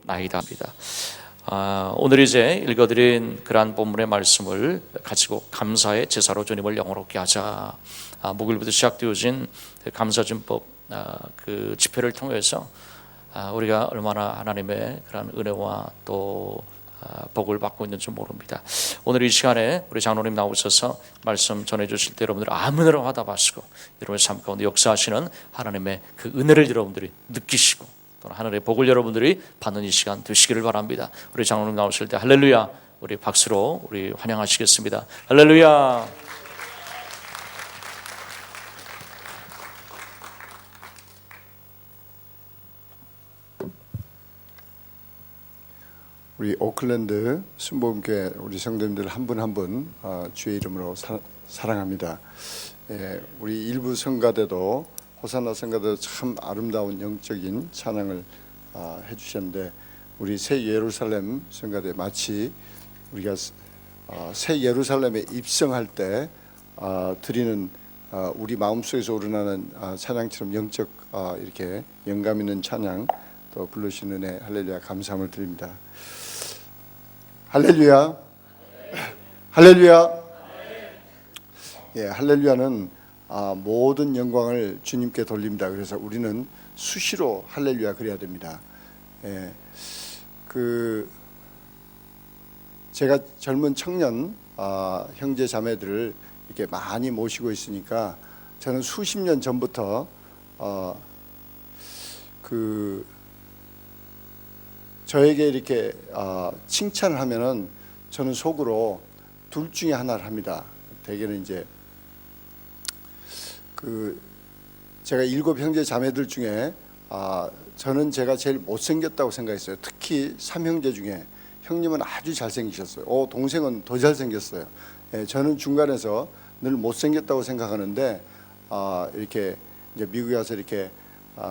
나이다 합니다. 오늘 이제 읽어드린 그러한 본문의 말씀을 가지고 감사의 제사로 주님을 영화롭게 하자, 목요일부터 시작되어진 감사준법 그 집회를 통해서 우리가 얼마나 하나님의 그런 은혜와 또 복을 받고 있는지 모릅니다. 오늘 이 시간에 우리 장로님 나오셔서 말씀 전해주실 때 여러분들 아멘으로 화답하시고 여러분의 삶 가운데 역사하시는 하나님의 그 은혜를 여러분들이 느끼시고 또는 하늘의 복을 여러분들이 받는 이 시간 되시기를 바랍니다. 우리 장로님 나오실 때 할렐루야 우리 박수로 우리 환영하시겠습니다. 할렐루야. 우리 오클랜드 순복음교회 우리 성도님들 한 분 한 분 주의 이름으로 사랑합니다. 우리 일부 성가대도 호산나 성가대도 참 아름다운 영적인 찬양을 해주셨는데 우리 새 예루살렘 성가대 마치 우리가 새 예루살렘에 입성할 때 드리는 우리 마음속에서 우러나는 찬양처럼 영적 이렇게 영감 있는 찬양 또 부르시는 은혜 할렐루야 감사함을 드립니다. 할렐루야, 할렐루야. 예, 할렐루야는 모든 영광을 주님께 돌립니다. 그래서 우리는 수시로 할렐루야 그래야 됩니다. 예, 제가 젊은 청년 형제 자매들을 이렇게 많이 모시고 있으니까 저는 수십 년 전부터 저에게 이렇게 칭찬을 하면은 저는 속으로 둘 중에 하나를 합니다. 대개는 이제 제가 7 형제 자매들 중에 저는 제가 제일 못생겼다고 생각했어요. 특히 3형제 중에 형님은 아주 잘생기셨어요. 동생은 더 잘생겼어요. 저는 중간에서 늘 못생겼다고 생각하는데 이렇게 이제 미국에 와서 이렇게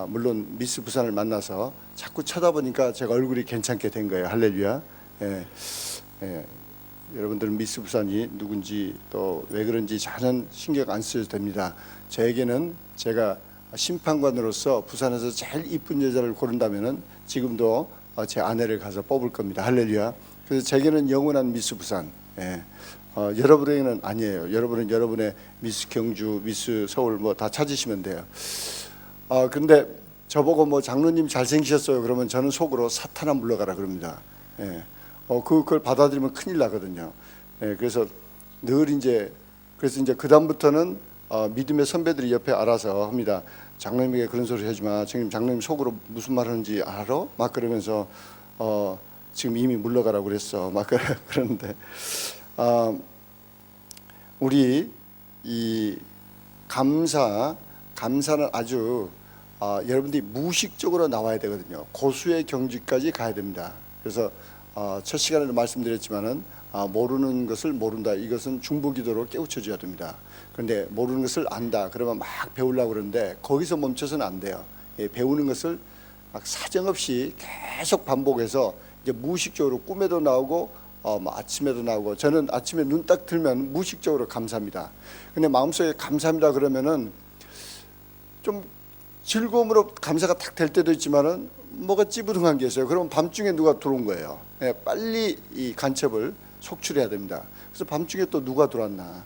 물론 미스 부산을 만나서 자꾸 쳐다보니까 제가 얼굴이 괜찮게 된 거예요. 할렐루야. 여러분들은 미스 부산이 누군지 또 왜 그런지 전혀 신경 안 쓰셔도 됩니다. 저에게는 제가 심판관으로서 부산에서 제일 이쁜 여자를 고른다면은 지금도 제 아내를 가서 뽑을 겁니다. 할렐루야. 그래서 제게는 영원한 미스 부산. 여러분에게는 아니에요. 여러분은 여러분의 미스 경주, 미스 서울 뭐 다 찾으시면 돼요. 근데 저보고 뭐 장로님 잘생기셨어요 그러면 저는 속으로 사탄아 물러가라 그럽니다. 그걸 받아들이면 큰일 나거든요. 그래서 늘 그래서 이제 그 다음부터는 믿음의 선배들이 옆에 알아서 합니다. 장로님에게 그런 소리 하지 마. 장로님 속으로 무슨 말 하는지 알아? 막 그러면서 지금 이미 물러가라고 그랬어. 막 그러는데 우리 이 감사는 아주 여러분들이 무의식적으로 나와야 되거든요. 고수의 경지까지 가야 됩니다. 그래서 첫 시간에도 말씀드렸지만은 모르는 것을 모른다. 이것은 중보기도로 깨우쳐줘야 됩니다. 그런데 모르는 것을 안다. 그러면 막 배우려고 그러는데 거기서 멈춰서는 안 돼요. 배우는 것을 막 사정없이 계속 반복해서 이제 무의식적으로 꿈에도 나오고 아침에도 나오고 저는 아침에 눈 딱 들면 무의식적으로 감사합니다. 근데 마음속에 감사합니다 그러면은 좀 즐거움으로 감사가 딱 될 때도 있지만은 뭐가 찌부둥한 게 있어요. 그러면 밤중에 누가 들어온 거예요. 빨리 이 간첩을 속출해야 됩니다. 그래서 밤중에 또 누가 들어왔나,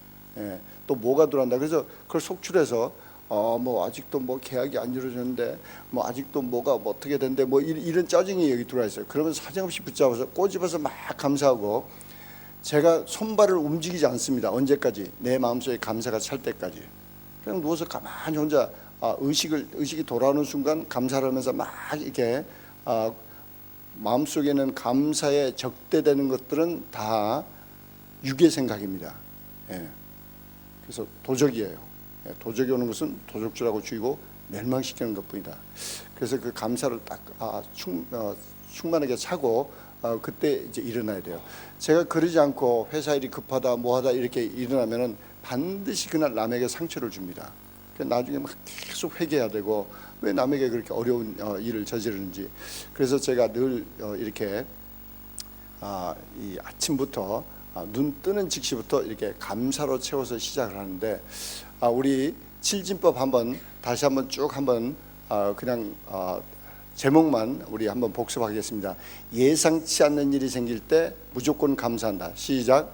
또 뭐가 들어왔나. 그래서 그걸 속출해서 뭐 아직도 뭐 계약이 안 이루어졌는데 뭐 아직도 뭐가 뭐 어떻게 된대 뭐 이런 짜증이 여기 들어와 있어요. 그러면 사정없이 붙잡아서 꼬집어서 막 감사하고 제가 손발을 움직이지 않습니다. 언제까지? 내 마음속에 감사가 찰 때까지. 그냥 누워서 가만히 혼자 의식이 돌아오는 순간 감사를 하면서 막 이렇게 마음속에는 감사에 적대되는 것들은 다 육의 생각입니다. 그래서 도적이에요. 도적이 오는 것은 도적질하고 죽이고 멸망시키는 것뿐이다. 그래서 그 감사를 딱 충만하게 차고 그때 이제 일어나야 돼요. 제가 그러지 않고 회사 일이 급하다 뭐하다 이렇게 일어나면은 반드시 그날 남에게 상처를 줍니다. 나중에 막 계속 회개해야 되고 왜 남에게 그렇게 어려운 일을 저지르는지. 그래서 제가 늘 이렇게 이 아침부터 눈 뜨는 즉시부터 이렇게 감사로 채워서 시작을 하는데 우리 칠진법 다시 한번 쭉 한번 그냥 제목만 우리 한번 복습하겠습니다. 예상치 않는 일이 생길 때 무조건 감사한다. 시작.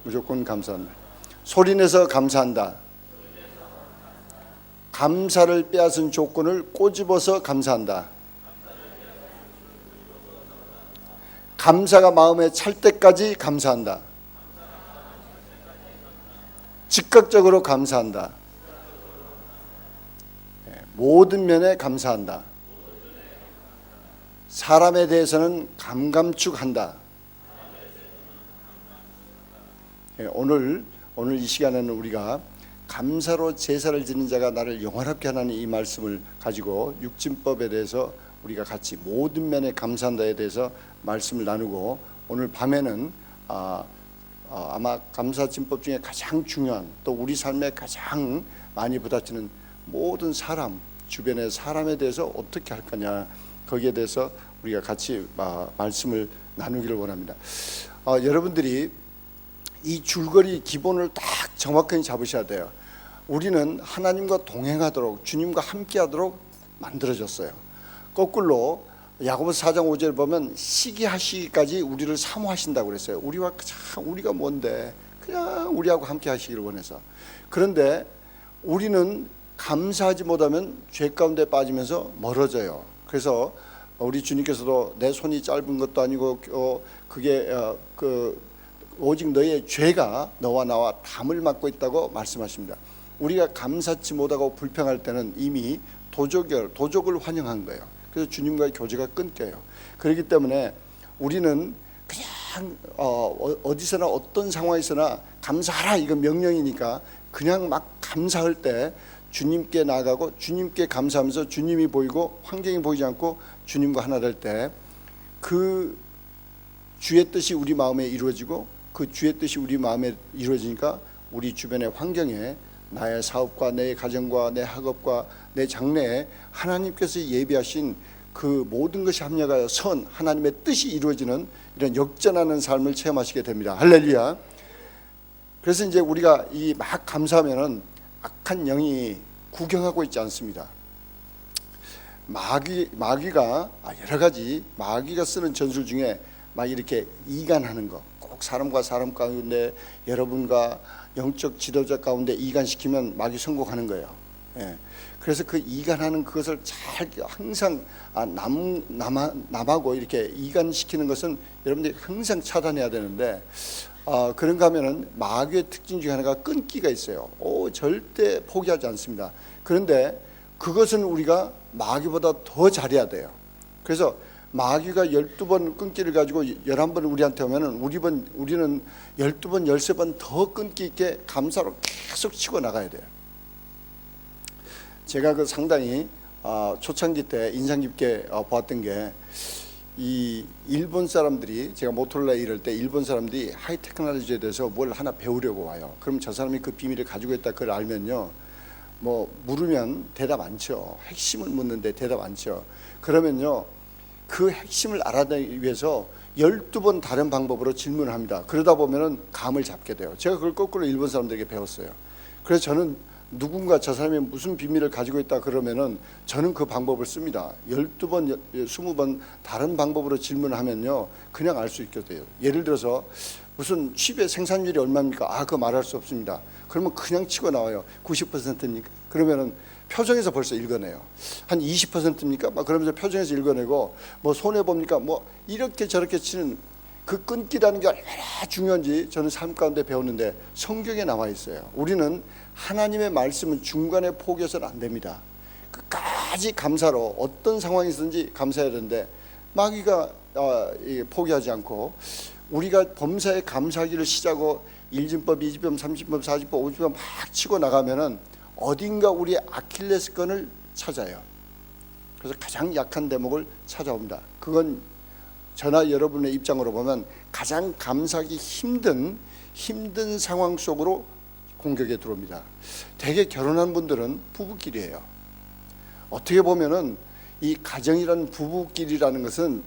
무조건 감사한다. 소리내서 감사한다. 감사를 빼앗은 조건을 꼬집어서 감사한다. 감사가 마음에 찰 때까지 감사한다. 즉각적으로 감사한다. 모든 면에 감사한다. 사람에 대해서는 감감축한다. 오늘 이 시간에는 우리가 감사로 제사를 지는 자가 나를 영원하게 하나는 이 말씀을 가지고 육진법에 대해서 우리가 같이 모든 면에 감사한다에 대해서 말씀을 나누고, 오늘 밤에는 아마 감사진법 중에 가장 중요한, 또 우리 삶에 가장 많이 부딪히는 모든 사람, 주변의 사람에 대해서 어떻게 할 거냐, 거기에 대해서 우리가 같이 말씀을 나누기를 원합니다. 여러분들이 이 줄거리 기본을 딱 정확하게 잡으셔야 돼요. 우리는 하나님과 동행하도록, 주님과 함께하도록 만들어졌어요. 거꾸로 야고보서 4장 5절 보면 시기하시기까지 우리를 사모하신다고 그랬어요. 우리가 뭔데, 그냥 우리하고 함께 하시기를 원해서. 그런데 우리는 감사하지 못하면 죄 가운데 빠지면서 멀어져요. 그래서 우리 주님께서도 내 손이 짧은 것도 아니고 오직 너의 죄가 너와 나와 담을 맡고 있다고 말씀하십니다. 우리가 감사치 못하고 불평할 때는 이미 도적을 환영한 거예요. 그래서 주님과의 교제가 끊겨요. 그렇기 때문에 우리는 그냥 어디서나 어떤 상황에서나 감사하라, 이건 명령이니까 그냥 막 감사할 때 주님께 나아가고 주님께 감사하면서 주님이 보이고 환경이 보이지 않고 주님과 하나 될 때 그 주의 뜻이 우리 마음에 이루어지고, 그 주의 뜻이 우리 마음에 이루어지니까 우리 주변의 환경에 나의 사업과 내 가정과 내 학업과 내 장래에 하나님께서 예비하신 그 모든 것이 합력하여 선 하나님의 뜻이 이루어지는 이런 역전하는 삶을 체험하시게 됩니다. 할렐루야. 그래서 이제 우리가 이 막 감사하면은 악한 영이 구경하고 있지 않습니다. 마귀가 여러 가지 마귀가 쓰는 전술 중에 막 이렇게 이간하는 거, 꼭 사람과 사람 가운데, 여러분과 영적 지도자 가운데 이간시키면 마귀 성공하는 거예요. 예. 그래서 그 이간하는 그것을 잘 항상 남하고 이렇게 이간시키는 것은 여러분들이 항상 차단해야 되는데, 그런가 하면은 마귀의 특징 중에 하나가 끊기가 있어요. 절대 포기하지 않습니다. 그런데 그것은 우리가 마귀보다 더 잘해야 돼요. 그래서 마귀가 12번 끊기를 가지고 11번 우리한테 오면은 우리는 12번, 13번 더 끊기 있게 감사로 계속 치고 나가야 돼요. 제가 그 상당히 초창기 때 인상 깊게 보았던 게, 이 일본 사람들이, 제가 모토로라 일할 때 일본 사람들이 하이 테크놀로지에 대해서 뭘 하나 배우려고 와요. 그럼 저 사람이 그 비밀을 가지고 있다, 그걸 알면요, 뭐 물으면 대답 많죠. 핵심을 묻는데 대답 많죠. 그러면요, 그 핵심을 알아내기 위해서 12번 다른 방법으로 질문을 합니다. 그러다 보면은 감을 잡게 돼요. 제가 그걸 거꾸로 일본 사람들에게 배웠어요. 그래서 저는 누군가 저 사람이 무슨 비밀을 가지고 있다 그러면은 저는 그 방법을 씁니다. 12번, 20번 다른 방법으로 질문을 하면요, 그냥 알 수 있게 돼요. 예를 들어서 무슨 칩의 생산율이 얼마입니까? 그거 말할 수 없습니다. 그러면 그냥 치고 나와요. 90%입니까? 그러면은 표정에서 벌써 읽어내요. 한 20%입니까? 막 그러면서 표정에서 읽어내고, 뭐 손해 봅니까? 뭐 이렇게 저렇게 치는 그 끊기라는 게 얼마나 중요한지 저는 삶 가운데 배웠는데, 성경에 나와 있어요. 우리는 하나님의 말씀은 중간에 포기해서는 안 됩니다. 끝까지 감사로 어떤 상황이든지 감사해야 되는데, 마귀가 포기하지 않고 우리가 범사에 감사하기를 시작하고 1진법, 2진법, 3진법, 4진법, 5진법 막 치고 나가면은 어딘가 우리의 아킬레스건을 찾아요. 그래서 가장 약한 대목을 찾아옵니다. 그건 저나 여러분의 입장으로 보면 가장 감사하기 힘든 상황 속으로 공격에 들어옵니다. 대개 결혼한 분들은 부부끼리예요. 어떻게 보면은 이 가정이라는 부부끼리라는 것은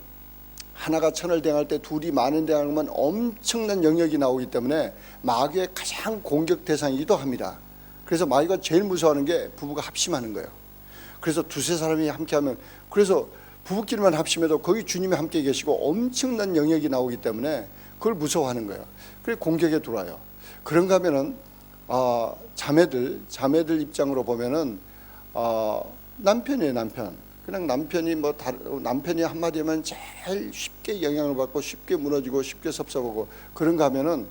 하나가 천을 대항할 때 둘이 많은 대항하면 엄청난 영역이 나오기 때문에 마귀의 가장 공격 대상이기도 합니다. 그래서 마귀가 제일 무서워하는 게 부부가 합심하는 거예요. 그래서 두세 사람이 함께하면, 그래서 부부끼리만 합심해도 거기 주님이 함께 계시고 엄청난 영역이 나오기 때문에 그걸 무서워하는 거예요. 그래서 공격에 들어와요. 그런가 하면은 자매들 입장으로 보면은 남편이에요. 그냥 남편이 한마디 하면 제일 쉽게 영향을 받고 쉽게 무너지고 쉽게 섭섭하고, 그런가 하면은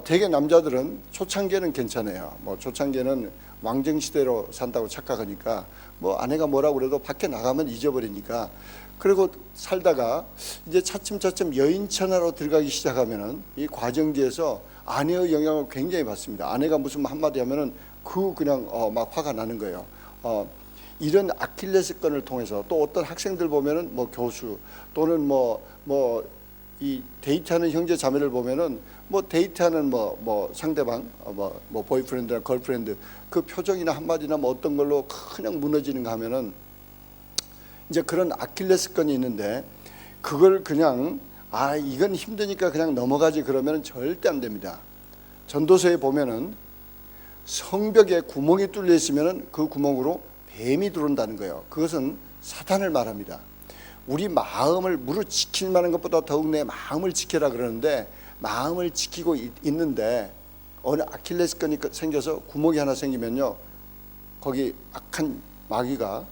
대개 남자들은 초창기에는 괜찮아요. 뭐 초창기에는 왕정 시대로 산다고 착각하니까 뭐 아내가 뭐라고 그래도 밖에 나가면 잊어버리니까, 그리고 살다가 이제 차츰차츰 여인천하로 들어가기 시작하면은 이 과정지에서 아내의 영향을 굉장히 받습니다. 아내가 무슨 한마디 하면은 그냥 막 화가 나는 거예요. 이런 아킬레스건을 통해서 또 어떤 학생들 보면은 뭐 교수 또는 이 데이트하는 형제 자매를 보면은 뭐 데이트하는 뭐 상대방 뭐 보이프렌드나 걸프렌드 그 표정이나 한마디나 뭐 어떤 걸로 그냥 무너지는가 하면은 이제 그런 아킬레스건이 있는데, 그걸 그냥 이건 힘드니까 그냥 넘어가지 그러면은 절대 안 됩니다. 전도서에 보면은 성벽에 구멍이 뚫려 있으면은 그 구멍으로 뱀이 들어온다는 거예요. 그것은 사탄을 말합니다. 우리 마음을 무릇 지킬 만한 것보다 더욱 내 마음을 지켜라 그러는데, 마음을 지키고 있는데 어느 아킬레스건이 생겨서 구멍이 하나 생기면요, 거기 악한 마귀가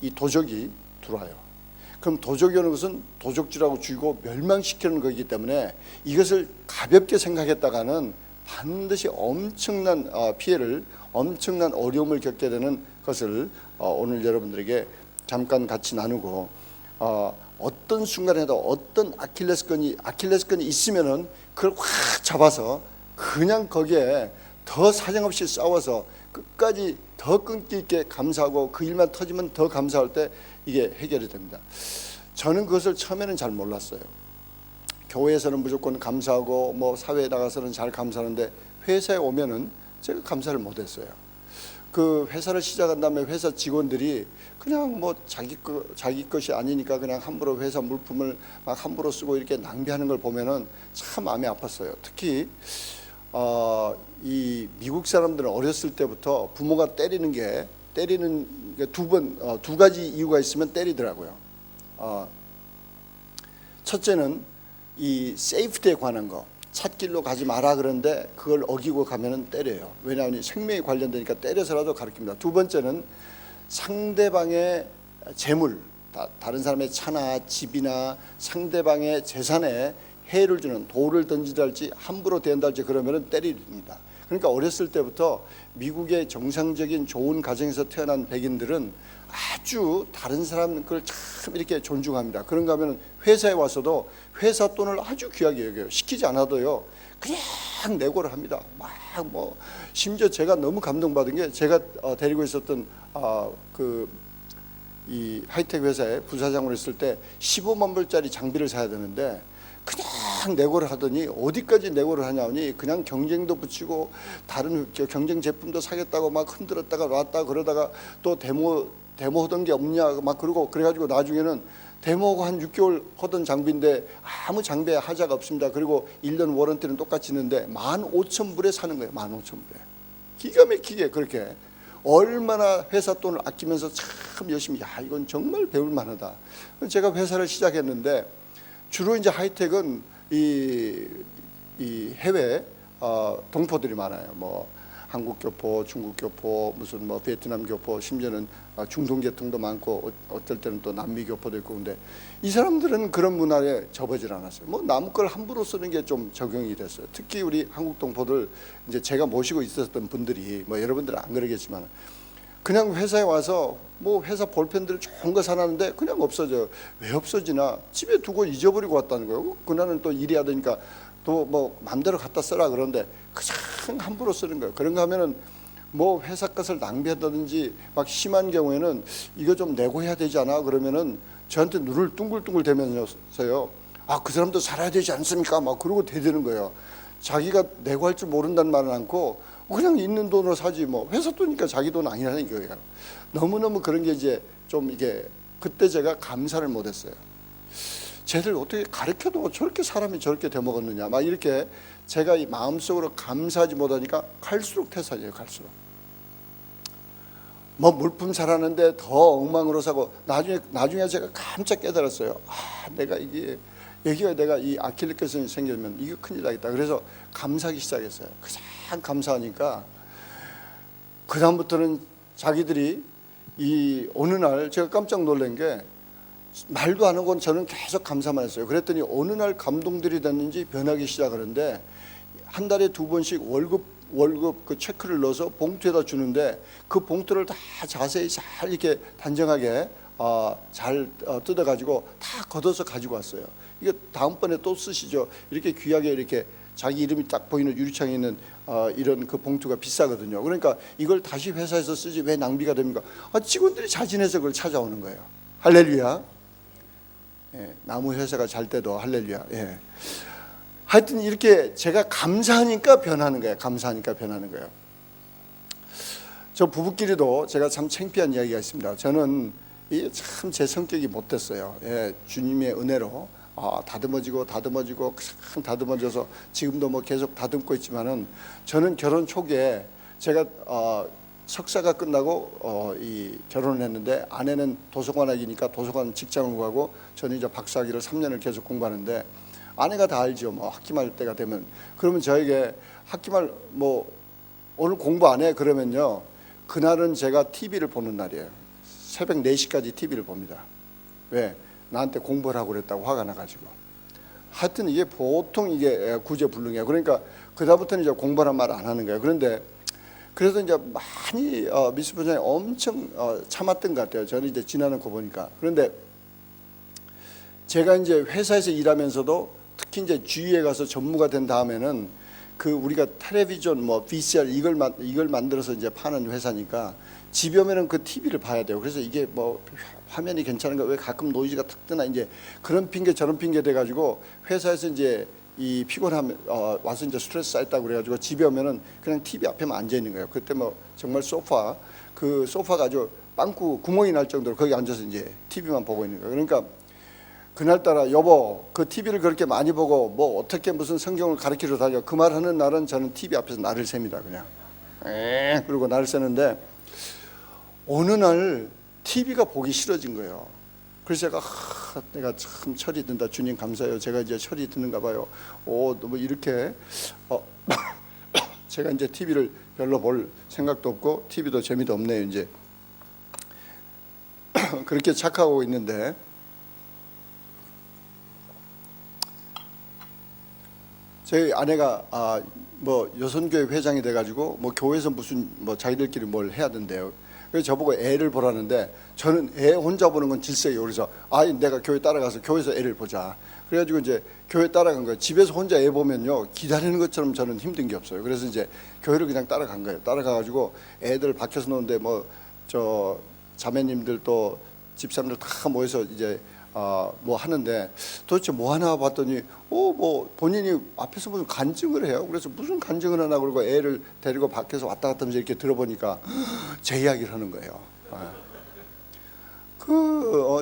이 도적이 들어와요. 그럼 도적이 오는 것은 도적질하고 죽이고 멸망시키는 거기 때문에 이것을 가볍게 생각했다가는 반드시 엄청난 피해를, 엄청난 어려움을 겪게 되는 것을 오늘 여러분들에게 잠깐 같이 나누고, 어떤 순간에도 어떤 아킬레스건이 있으면은 그걸 확 잡아서 그냥 거기에 더 사정없이 싸워서 끝까지 더 끈기 있게 감사하고 그 일만 터지면 더 감사할 때 이게 해결이 됩니다. 저는 그것을 처음에는 잘 몰랐어요. 교회에서는 무조건 감사하고 뭐 사회에 나가서는 잘 감사하는데 회사에 오면은 제가 감사를 못했어요. 그 회사를 시작한 다음에 회사 직원들이 그냥 뭐 자기 것이 아니니까 그냥 함부로 회사 물품을 막 함부로 쓰고 이렇게 낭비하는 걸 보면은 참 마음이 아팠어요. 특히 이 미국 사람들은 어렸을 때부터 부모가 때리는 게 두 가지 이유가 있으면 때리더라고요. 첫째는 이 세이프티에 관한 거, 찻길로 가지 마라 그러는데 그걸 어기고 가면은 때려요. 왜냐하면 생명이 관련되니까 때려서라도 가르칩니다. 두 번째는 상대방의 재물, 다른 사람의 차나 집이나 상대방의 재산에 해를 주는, 돌을 던지달지 함부로 대한달지 그러면은 때립니다. 그러니까 어렸을 때부터 미국의 정상적인 좋은 가정에서 태어난 백인들은 아주 다른 사람 걸 참 이렇게 존중합니다. 그런가 하면 회사에 와서도 회사 돈을 아주 귀하게 여겨요. 시키지 않아도요, 그냥 내고를 합니다. 막 뭐 심지어 제가 너무 감동받은 게, 제가 데리고 있었던 이 하이텍 회사에 부사장으로 있을 때 15만 불짜리 장비를 사야 되는데 그냥 내고를 하더니, 어디까지 내고를 하냐니 그냥 경쟁도 붙이고 다른 경쟁 제품도 사겠다고 막 흔들었다가 놨다 그러다가 또 데모하던 게 없냐 막 그러고, 그래가지고 나중에는 데모하고 한 6개월 하던 장비인데 아무 장비에 하자가 없습니다. 그리고 1년 워런티는 똑같이 있는데 15,000불에 사는 거예요. 15,000불에. 기가 막히게 그렇게 얼마나 회사 돈을 아끼면서 참 열심히, 이건 정말 배울 만하다. 제가 회사를 시작했는데 주로 이제 하이텍은 이 해외 동포들이 많아요. 뭐 한국 교포, 중국 교포, 무슨 뭐 베트남 교포, 심지어는 중동 계통도 많고 어떨 때는 또 남미 교포도 있고, 근데 이 사람들은 그런 문화에 접어질 않았어요. 뭐 남의 걸 함부로 쓰는 게 좀 적용이 됐어요. 특히 우리 한국 동포들, 이제 제가 모시고 있었던 분들이, 뭐 여러분들은 안 그러겠지만 그냥 회사에 와서 뭐 회사 볼펜들 좋은 거 사놨는데 그냥 없어져요. 왜 없어지나? 집에 두고 잊어버리고 왔다는 거예요. 그날은 또 일이 하다니까 또 뭐 마음대로 갖다 써라 그러는데 그냥 함부로 쓰는 거예요. 그런가 하면은 뭐 회사 것을 낭비한다든지 막 심한 경우에는 이거 좀 내고 해야 되지 않아? 그러면은 저한테 눈을 둥글둥글 대면서요, 그 사람도 살아야 되지 않습니까? 막 그러고 대드는 거예요. 자기가 내고 할 줄 모른다는 말은 않고 그냥 있는 돈으로 사지, 뭐 회사 돈이니까 자기 돈 아니라는 거예요. 너무너무 그런 게 이제 좀 이게, 그때 제가 감사를 못했어요. 쟤들 어떻게 가르쳐도 저렇게 사람이 저렇게 되먹었느냐 막 이렇게 제가 이 마음속으로 감사하지 못하니까 갈수록 태산이에요. 갈수록 뭐 물품 사라는데 더 엉망으로 사고 나중에 제가 깜짝 깨달았어요. 내가 이게 여기가 내가 이 아킬레스건이 생기면 이게 큰일 나겠다. 그래서 감사하기 시작했어요. 그냥 감사하니까 그 다음부터는 자기들이 이 어느 날 제가 깜짝 놀란 게 말도 안 하고 저는 계속 감사만 했어요. 그랬더니 어느 날 감동들이 됐는지 변하기 시작하는데 한 달에 2번씩 월급 그 체크를 넣어서 봉투에다 주는데 그 봉투를 다 자세히 잘 이렇게 단정하게 잘 뜯어가지고 다 걷어서 가지고 왔어요. 이게 다음번에 또 쓰시죠. 이렇게 귀하게 이렇게 자기 이름이 딱 보이는 유리창에 있는 이런 그 봉투가 비싸거든요. 그러니까 이걸 다시 회사에서 쓰지 왜 낭비가 됩니까? 직원들이 자진해서 그걸 찾아오는 거예요. 할렐루야. 예, 나무 회사가 잘 때도 할렐루야. 예. 하여튼 이렇게 제가 감사하니까 변하는 거예요. 감사하니까 변하는 거예요. 저 부부끼리도 제가 참 창피한 이야기가 있습니다. 저는 이 참 제 성격이 못됐어요. 예, 주님의 은혜로 다듬어지고 참 다듬어져서 지금도 뭐 계속 다듬고 있지만은 저는 결혼 초기에 제가 석사가 끝나고 이 결혼을 했는데 아내는 도서관학이니까 도서관 직장을 구하고 저는 이제 박사학위를 3년을 계속 공부하는데 아내가 다 알죠. 뭐 학기말 때가 되면 그러면 저에게 학기말 뭐 오늘 공부 안 해 그러면요 그날은 제가 TV를 보는 날이에요. 새벽 4시까지 TV를 봅니다. 왜? 나한테 공부를 하고 그랬다고 화가 나가지고. 하여튼 이게 보통 이게 구제불능이에요. 그러니까 그다음부터는 이제 공부란 말 안 하는 거예요. 그런데 그래서 이제 많이 미스 부장이 엄청 참았던 것 같아요. 저는 이제 지나놓고 보니까. 그런데 제가 이제 회사에서 일하면서도 특히 이제 주위에 가서 전무가 된 다음에는 그 우리가 텔레비전 뭐 VCR 이걸 만들어서 이제 파는 회사니까 집에 오면은 그 TV를 봐야 돼요. 그래서 이게 뭐 화면이 괜찮은가 왜 가끔 노이즈가 탁 뜨나 이제 그런 핑계 저런 핑계 돼 가지고 회사에서 이제 이 피곤하면 와서 이제 스트레스 쌓였다고 그래가지고 집에 오면은 그냥 TV 앞에만 앉아 있는 거예요. 그때 뭐 정말 그 소파가 아주 빵꾸 구멍이 날 정도로 거기 앉아서 이제 TV만 보고 있는 거예요. 그러니까 그날따라 여보 그 TV를 그렇게 많이 보고 뭐 어떻게 무슨 성경을 가르치러 다녀 그 말 하는 날은 저는 TV 앞에서 날을 셉니다. 그냥 그리고 날을 새는데 어느 날 TV가 보기 싫어진 거예요. 그래서 제가 내가 참 철이 든다. 주님 감사해요. 제가 이제 철이 드는가 봐요. 너무 이렇게 제가 이제 TV를 별로 볼 생각도 없고 TV도 재미도 없네요. 이제 그렇게 착하고 있는데 저희 아내가 뭐 여선교회 회장이 돼가지고 뭐 교회에서 무슨 뭐 자기들끼리 뭘 해야 된대요. 그래서 저보고 애를 보라는데 저는 애 혼자 보는 건 질색이에요. 그래서 내가 교회 따라가서 교회에서 애를 보자. 그래가지고 이제 교회 따라간 거예요. 집에서 혼자 애 보면요 기다리는 것처럼 저는 힘든 게 없어요. 그래서 이제 교회를 그냥 따라간 거예요. 따라가가지고 애들 밖에서 노는데 뭐 저 자매님들 또 집사람들 다 모여서 이제 뭐 하는데 도대체 뭐 하나 봤더니 뭐 본인이 앞에서 무슨 간증을 해요. 그래서 무슨 간증을 하나 그러고 애를 데리고 밖에서 왔다 갔다 하면서 이렇게 들어보니까 제 이야기를 하는 거예요.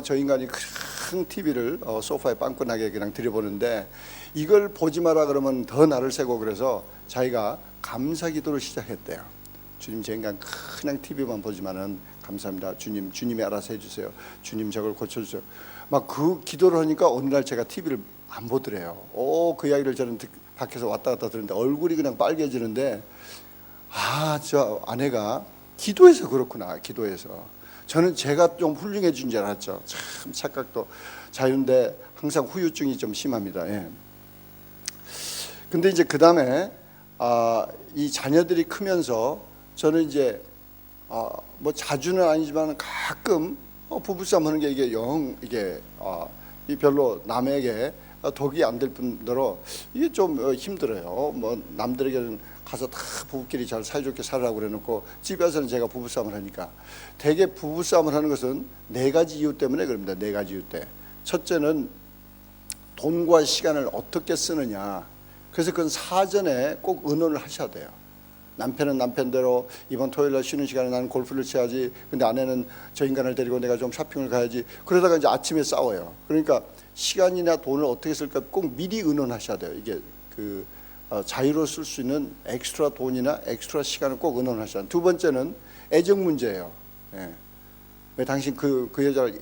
저 인간이 큰 TV를 소파에 빵꾸나게 그냥 들여보는데 이걸 보지 마라 그러면 더 나를 세고 그래서 자기가 감사 기도를 시작했대요. 주님 제 인간 그냥 TV만 보지만은 감사합니다. 주님이 알아서 해주세요. 주님 저걸 고쳐주세요. 막 그 기도를 하니까 어느 날 제가 TV를 안 보더래요. 그 이야기를 저는 밖에서 왔다 갔다 들었는데 얼굴이 그냥 빨개지는데 저 아내가 기도해서 그렇구나. 기도해서 저는 제가 좀 훌륭해진 줄 알았죠. 참 착각도 자유인데 항상 후유증이 좀 심합니다. 예. 근데 이제 그 다음에 이 자녀들이 크면서 저는 이제 뭐 자주는 아니지만 가끔 부부싸움 하는 게 이게 이 별로 남에게 덕이 안 될 뿐더러 이게 좀 힘들어요. 뭐 남들에게는 가서 다 부부끼리 잘 사이좋게 살라고 그래놓고 집에서는 제가 부부싸움을 하니까 대개 부부싸움을 하는 것은 4가지 이유 때문에 그럽니다. 4가지 이유 때 첫째는 돈과 시간을 어떻게 쓰느냐. 그래서 그건 사전에 꼭 의논을 하셔야 돼요. 남편은 남편대로 이번 토요일날 쉬는 시간에 나는 골프를 쳐야지. 근데 아내는 저 인간을 데리고 내가 좀 쇼핑을 가야지. 그러다가 이제 아침에 싸워요. 그러니까 시간이나 돈을 어떻게 쓸까 꼭 미리 의논하셔야 돼요. 이게 자유로 쓸 수 있는 엑스트라 돈이나 엑스트라 시간을 꼭 의논하셔야 돼요. 두 번째는 애정 문제예요. 예. 왜 당신 그 여자를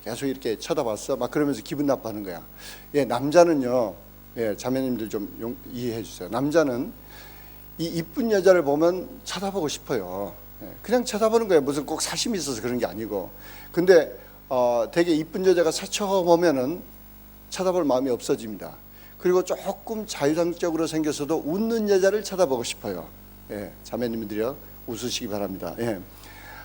계속 이렇게 쳐다봤어? 막 그러면서 기분 나빠하는 거야. 예, 남자는요, 예, 자매님들 좀 이해해 주세요. 남자는 이 이쁜 여자를 보면 쳐다보고 싶어요. 예, 그냥 쳐다보는 거예요. 무슨 꼭 사심이 있어서 그런 게 아니고. 근데 되게 이쁜 여자가 스쳐보면은 쳐다볼 마음이 없어집니다. 그리고 조금 자유상적으로 생겼어도 웃는 여자를 쳐다보고 싶어요. 예, 자매님들이요, 웃으시기 바랍니다. 예.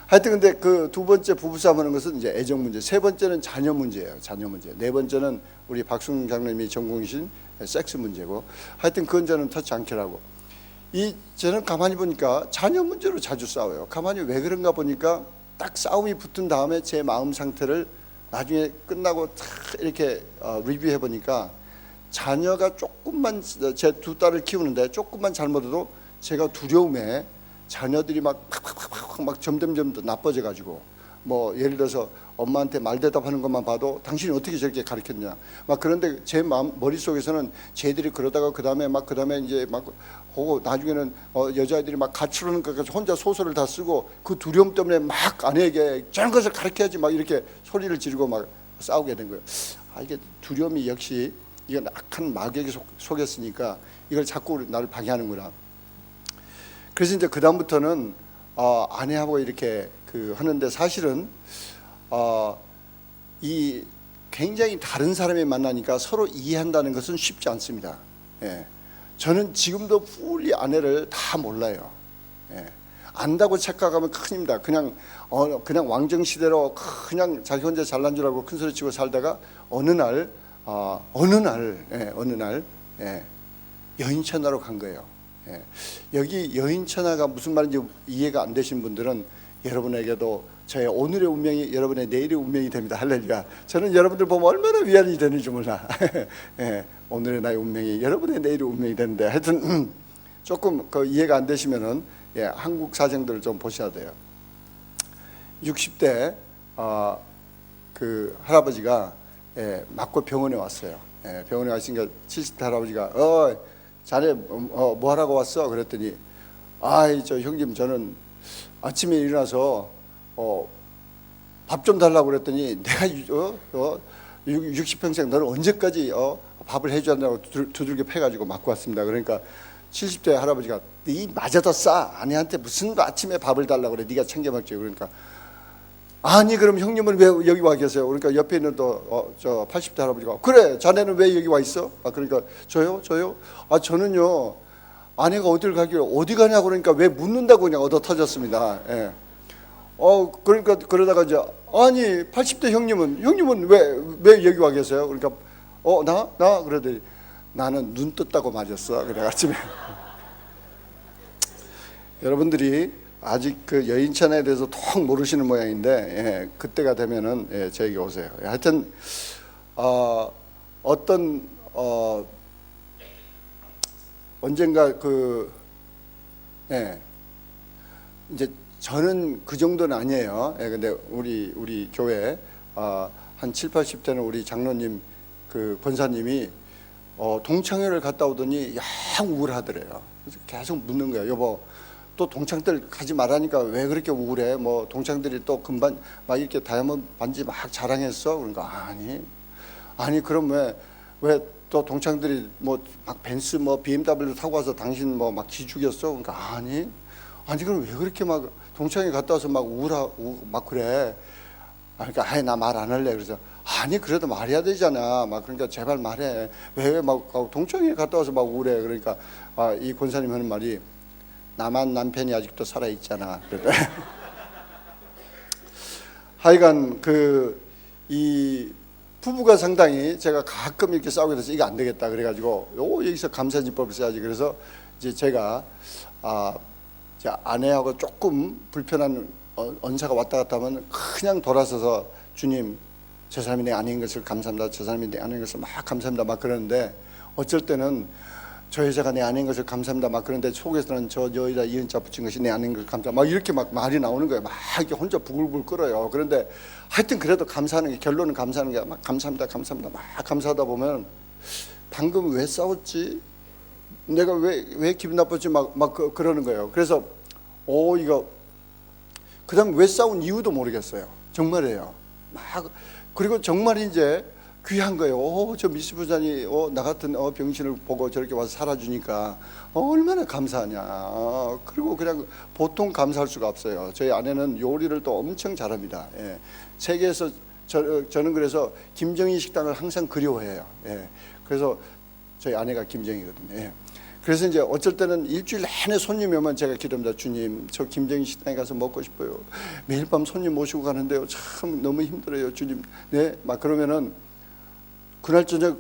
하여튼 근데 그 두 번째 부부싸움 하는 것은 이제 애정 문제, 세 번째는 자녀 문제예요. 자녀 문제. 네 번째는 우리 박승 장로님이 전공이신 섹스 문제고, 하여튼 그건 저는 터치 않게라고. 저는 가만히 보니까 자녀 문제로 자주 싸워요. 가만히 왜 그런가 보니까 딱 싸움이 붙은 다음에 제 마음 상태를 나중에 끝나고 탁 이렇게 리뷰해 보니까, 자녀가 조금만, 제 두 딸을 키우는데 조금만 잘못해도 제가 두려움에 자녀들이 막 점점 더 나빠져 가지고, 뭐 예를 들어서 엄마한테 말 대답하는 것만 봐도 당신이 어떻게 저렇게 가르쳤냐 막, 그런데 제 머릿속에서는 쟤들이 그러다가 그다음에 이제 막 하고, 나중에는 여자애들이 막 가출하는 것까지 혼자 소설을 다 쓰고, 그 두려움 때문에 막 아내에게 저런 것을 가르쳐야지 막 이렇게 소리를 지르고 막 싸우게 된 거예요. 이게 두려움이 역시 이건 악한 마귀에게 속였으니까 이걸 자꾸 나를 방해하는구나. 그래서 이제 그 다음부터는 아내하고 이렇게 하는데, 사실은 이 굉장히 다른 사람이 만나니까 서로 이해한다는 것은 쉽지 않습니다. 예. 저는 지금도 풀리 아내를 다 몰라요. 예. 안다고 착각하면 큰입니다. 그냥 왕정 시대로 그냥 자기 혼자 잘난 줄 알고 큰 소리 치고 살다가 어느 날 여인천하로 간 거예요. 예. 여기 여인천하가 무슨 말인지 이해가 안 되신 분들은 여러분에게도 저의 오늘의 운명이 여러분의 내일의 운명이 됩니다. 할렐루야. 저는 여러분들 보면 얼마나 위안이 되는지 몰라. 예. 오늘의 나의 운명이 여러분의 내일의 운명이 되는데, 하여튼 조금 이해가 안 되시면은 한국 사정들을 좀 보셔야 돼요. 60대 그 할아버지가 맞고 병원에 왔어요. 병원에 왔으니까 70대 할아버지가 자네 뭐 하라고 왔어? 그랬더니, 저 형님, 저는 아침에 일어나서 밥 좀 달라고 그랬더니, 내가 60평생 너는 언제까지 밥을 해줘야 한다고 두들겨 패가지고 맞고 왔습니다. 그러니까 70대 할아버지가, 네 맞아도 싸. 아내한테 무슨 아침에 밥을 달라고 그래. 네가 챙겨 먹지. 그러니까, 아니 그럼 형님은 왜 여기 와 계세요? 그러니까 옆에 있는 저 80대 할아버지가, 그래 자네는 왜 여기 와 있어? 그러니까 저요? 저는요, 아내가 어딜 가길래 어디 가냐고 그러니까 왜 묻는다고 그냥 얻어 터졌습니다. 예. 그러니까 그러다가 이제, 아니 80대 형님은 왜 여기 와 계세요? 그러니까 나 그러더니, 나는 눈 떴다고 맞았어. 그래 아침에. 여러분들이 아직 그 여인천하에 대해서 통 모르시는 모양인데, 그때가 되면은 저에게 오세요. 하여튼 언젠가 이제 저는 그 정도는 아니에요. 근데 우리 교회 한 7, 80대는 우리 장로님 그 권사님이 동창회를 갔다 오더니 양 우울하더래요. 그래서 계속 묻는 거예요. 여보, 또 동창들 가지 말라니까 왜 그렇게 우울해? 뭐 동창들이 또 금반 막 이렇게 다이아몬드 반지 막 자랑했어? 그러니까 아니 그럼 왜 또 동창들이 뭐 막 벤츠 뭐 BMW 타고 와서 당신 뭐 막 기죽였어? 그러니까 아니 그럼 왜 그렇게 막 동창회 갔다 와서 막 막 그래? 그러니까 나 말 안 할래. 그래서 아니 그래도 말해야 되잖아. 막 그러니까 제발 말해. 왜 막 동창회 갔다 와서 막 우울해? 그러니까 이 권사님 하는 말이, 나만 남편이 아직도 살아 있잖아. 하여간 이 부부가 상당히 제가 가끔 이렇게 싸우게 돼서 이거 안 되겠다 그래가지고 여기서 감사진법을 써야지. 그래서 이제 제가 제 아내하고 조금 불편한 언사가 왔다 갔다 하면 그냥 돌아서서, 주님 저 사람이 내 아내인 것을 감사합니다. 저 사람이 내 아내인 것을 막 감사합니다. 막 그러는데, 어쩔 때는 저 여자가 내 아내인 것을 감사합니다. 막 그런데 속에서는 저 여자 이은자 붙인 것이 내 아내인 것을 감사합니다. 막 이렇게 막 말이 나오는 거예요. 막 이렇게 혼자 부글부글 끓어요. 그런데 하여튼 그래도 감사하는 게, 결론은 감사하는 게 막 감사합니다. 막 감사하다 보면, 방금 왜 싸웠지? 내가 왜 기분 나빴지? 막 그러는 거예요. 그래서 이거 그다음 왜 싸운 이유도 모르겠어요. 정말이에요. 막 그리고 정말 이제 귀한 거예요. 저 미스 부장이 나 같은 병신을 보고 저렇게 와서 살아주니까 얼마나 감사하냐. 그리고 그냥 보통 감사할 수가 없어요. 저희 아내는 요리를 또 엄청 잘합니다. 예. 세계에서 저는 그래서 김정희 식당을 항상 그리워해요. 예. 그래서 저희 아내가 김정희거든요. 예. 그래서 이제 어쩔 때는 일주일 내내 손님이 오면 제가 기도합니다. 주님, 저 김정희 식당에 가서 먹고 싶어요. 매일 밤 손님 모시고 가는데요. 참 너무 힘들어요, 주님. 네, 막 그러면은 그날 저녁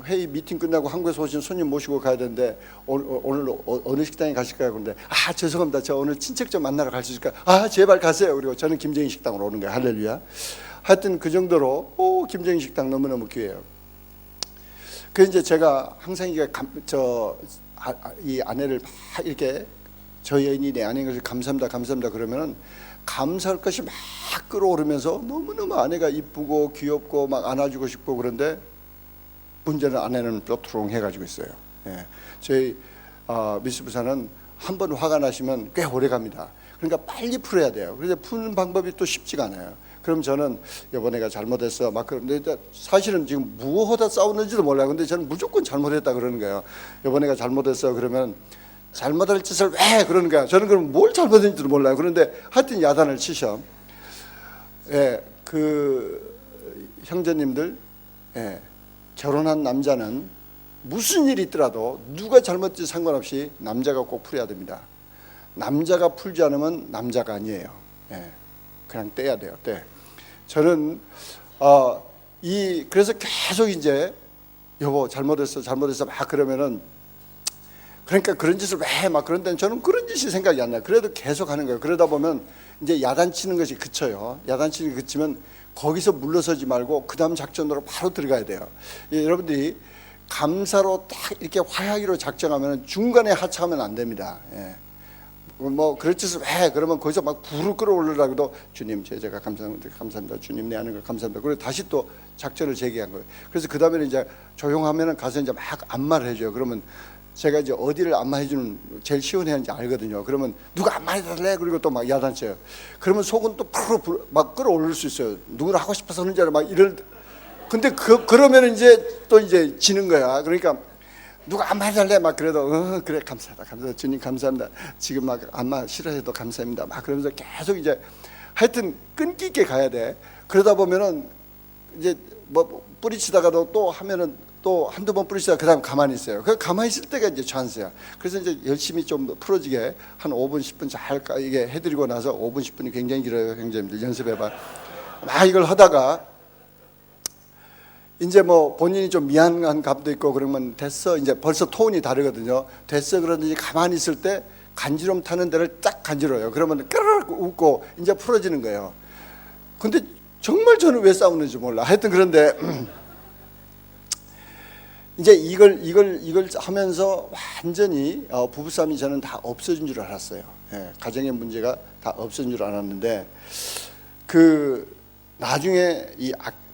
회의 미팅 끝나고 한국에서 오신 손님 모시고 가야 되는데 오늘 어느 식당에 가실까요? 그런데 죄송합니다. 저 오늘 친척 좀 만나러 갈 수 있을까요? 제발 가세요. 그리고 저는 김정희 식당으로 오는 거예요. 할렐루야. 하여튼 그 정도로 김정희 식당 너무너무 귀해요. 그 이제 제가 항상 이게 이 아내를 막 이렇게 저 여인이 내 아내인 것을 감사합니다, 감사합니다 그러면은 감사할 것이 막 끌어오르면서 너무너무 아내가 이쁘고 귀엽고 막 안아주고 싶고 그런데 문제는 아내는 뾰트롱 해가지고 있어요. 예. 저희 미스 부사는 한 번 화가 나시면 꽤 오래 갑니다. 그러니까 빨리 풀어야 돼요. 그런데 푸는 방법이 또 쉽지가 않아요. 그럼 저는 여보 내가 잘못했어 막 그런데 사실은 지금 무엇하다 싸웠는지도 몰라요. 근데 저는 무조건 잘못했다 그러는 거예요. 여보 내가 잘못했어 그러면 잘못할 짓을 왜 그러는 거야. 저는 그럼 뭘 잘못했는지도 몰라요. 그런데 하여튼 야단을 치셔. 예, 그 형제님들, 예, 결혼한 남자는 무슨 일이 있더라도 누가 잘못지 상관없이 남자가 꼭 풀어야 됩니다. 남자가 풀지 않으면 남자가 아니에요. 예, 그냥 떼야 돼요. 떼. 저는 그래서 계속 이제 여보 잘못했어 막 그러면은 그러니까 그런 짓을 왜 막 그런 데는 저는 그런 짓이 생각이 안 나요. 그래도 계속 하는 거예요. 그러다 보면 이제 야단치는 것이 그쳐요. 야단치는 게 그치면 거기서 물러서지 말고 그 다음 작전으로 바로 들어가야 돼요. 여러분들이 감사로 딱 이렇게 화해하기로 작정하면 중간에 하차하면 안 됩니다. 예. 뭐 그럴 짓을 왜 그러면 거기서 막 불을 끌어올리라고도 주님 제가 감사합니다 주님 내 하는 걸 감사합니다. 그리고 다시 또 작전을 재개한 거예요. 그래서 그 다음에는 이제 조용하면은 가서 이제 막 안마를 해줘요. 그러면 제가 이제 어디를 안마해주는 제일 시원해하는지 알거든요. 그러면 누가 안마해달래 그리고 또 막 야단쳐요. 그러면 속은 또 막 끌어올릴 수 있어요. 누구를 하고 싶어서 하는 줄 알아 막 이럴. 근데 그러면 이제 또 이제 지는 거야. 그러니까 누가 안마해달래 막 그래도 그래 감사하다 주님 감사합니다. 지금 막 안마 싫어해도 감사합니다. 막 그러면서 계속 이제 하여튼 끈기 있게 가야 돼. 그러다 보면은 이제 뭐 뿌리치다가도 또 하면은 또 한두 번 뿌리치다가 그다음 가만히 있어요. 그 가만히 있을 때가 이제 찬스야. 그래서 이제 열심히 좀 풀어지게 한 5분 10분 잘 이게 해드리고 나서 5분 10분이 굉장히 길어요. 형제님들 연습해봐. 막 이걸 하다가 이제 뭐 본인이 좀 미안한 감도 있고 그러면 됐어. 이제 벌써 톤이 다르거든요. 됐어 그러든지 가만히 있을 때 간지럼 타는 데를 딱 간지러요. 그러면 까르르 웃고 이제 풀어지는 거예요. 근데 정말 저는 왜 싸우는지 몰라. 하여튼 그런데 이제 이걸 하면서 완전히 부부싸움이 저는 다 없어진 줄 알았어요. 예, 가정의 문제가 다 없어진 줄 알았는데 그 나중에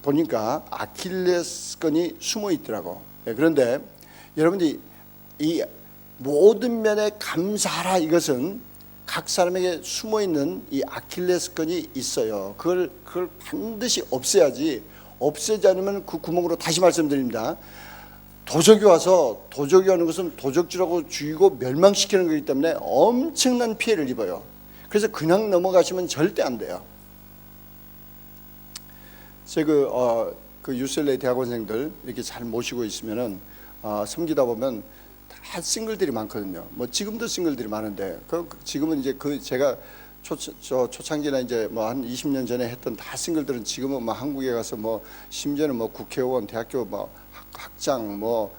보니까 아킬레스건이 숨어 있더라고. 예, 그런데 여러분들이 이 모든 면에 감사하라 이것은 각 사람에게 숨어 있는 이 아킬레스건이 있어요. 그걸 반드시 없애야지. 없애지 않으면 그 구멍으로 다시 말씀드립니다. 도적이 와서 도적이 하는 것은 도적질하고 죽이고 멸망시키는 거기 때문에 엄청난 피해를 입어요. 그래서 그냥 넘어가시면 절대 안 돼요. 제가 그 UCLA 대학원생들 이렇게 잘 모시고 있으면은 섬기다 보면 다 싱글들이 많거든요. 뭐 지금도 싱글들이 많은데 지금은 이제 제가 초창기나 이제 뭐 한 20년 전에 했던 다 싱글들은 지금은 뭐 한국에 가서 뭐 심지어는 뭐 국회의원, 대학교 뭐 학장 뭐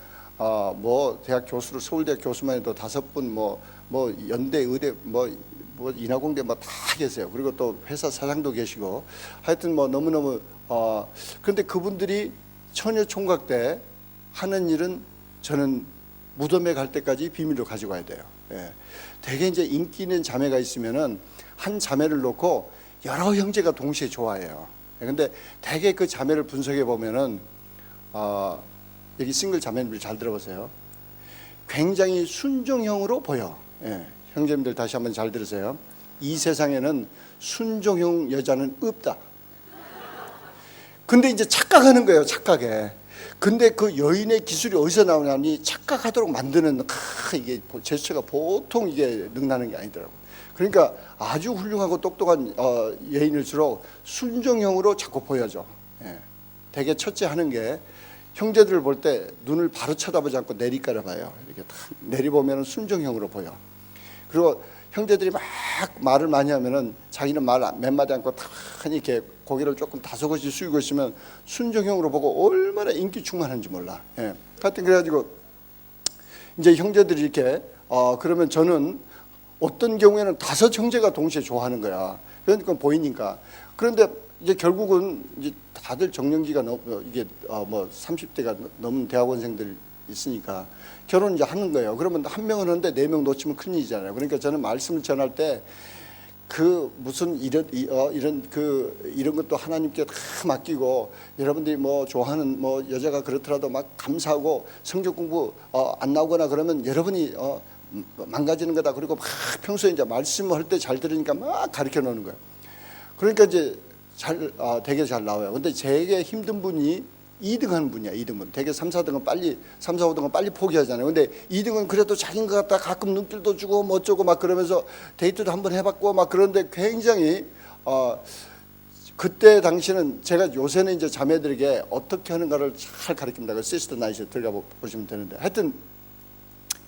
대학 교수로 서울대학 교수만 해도 5분 뭐 연대 의대 뭐 인하공대 뭐 다 계세요. 그리고 또 회사 사장도 계시고 하여튼 뭐 너무너무 그런데 그분들이 처녀 총각 때 하는 일은 저는 무덤에 갈 때까지 비밀로 가지고 가야 돼요. 예. 대개 이제 인기 있는 자매가 있으면은 한 자매를 놓고 여러 형제가 동시에 좋아해요. 근데 대개 그 자매를 분석해 보면은 여기 싱글 자매님들 잘 들어보세요. 굉장히 순종형으로 보여. 예. 형제님들 다시 한번 잘 들으세요. 이 세상에는 순종형 여자는 없다. 근데 이제 착각하는 거예요, 착각에. 근데 그 여인의 기술이 어디서 나오냐니 착각하도록 만드는 이게 제스처가 보통 이게 능나는 게 아니더라고요. 그러니까 아주 훌륭하고 똑똑한 여인일수록 순종형으로 자꾸 보여줘. 예. 되게 첫째 하는 게 형제들을 볼 때 눈을 바로 쳐다보지 않고 내리깔아 봐요. 이렇게 탁 내리보면 순종형으로 보여. 그리고 형제들이 막 말을 많이 하면은 자기는 말 몇 마디 않고 탁 이렇게 고개를 조금 다소곳이 숙이고 있으면 순종형으로 보고 얼마나 인기 충만한지 몰라. 예. 하여튼 그래가지고 이제 형제들이 이렇게 그러면 저는 어떤 경우에는 5 형제가 동시에 좋아하는 거야. 그러니까 보이니까. 그런데 이제 결국은 이제 다들 정년기가 이게 뭐 30대가 넘은 대학원생들 있으니까 결혼 이제 하는 거예요. 그러면 한 명은 하는데 4명 놓치면 큰일이잖아요. 그러니까 저는 말씀을 전할 때 그 무슨 이런 것도 하나님께 다 맡기고 여러분들이 뭐 좋아하는 뭐 여자가 그렇더라도 막 감사하고 성경 공부 안 나오거나 그러면 여러분이 망가지는 거다. 그리고 막 평소에 이제 말씀할 때 잘 들으니까 막 가르쳐 놓는 거예요. 그러니까 이제 되게 잘 나와요. 근데 되게 힘든 분이 2등 하는 분이야. 2등은 되게 3, 4등은 빨리 3, 4, 5등은 빨리 포기하잖아요. 근데 2등은 그래도 자기인 것 같다. 가끔 눈길도 주고 뭐 어쩌고 막 그러면서 데이트도 한번 해봤고 막 그런데 굉장히 그때 당시는 제가 요새는 이제 자매들에게 어떻게 하는가를 잘 가르칩니다. 그 시스터 나이트에 들어가 보시면 되는데 하여튼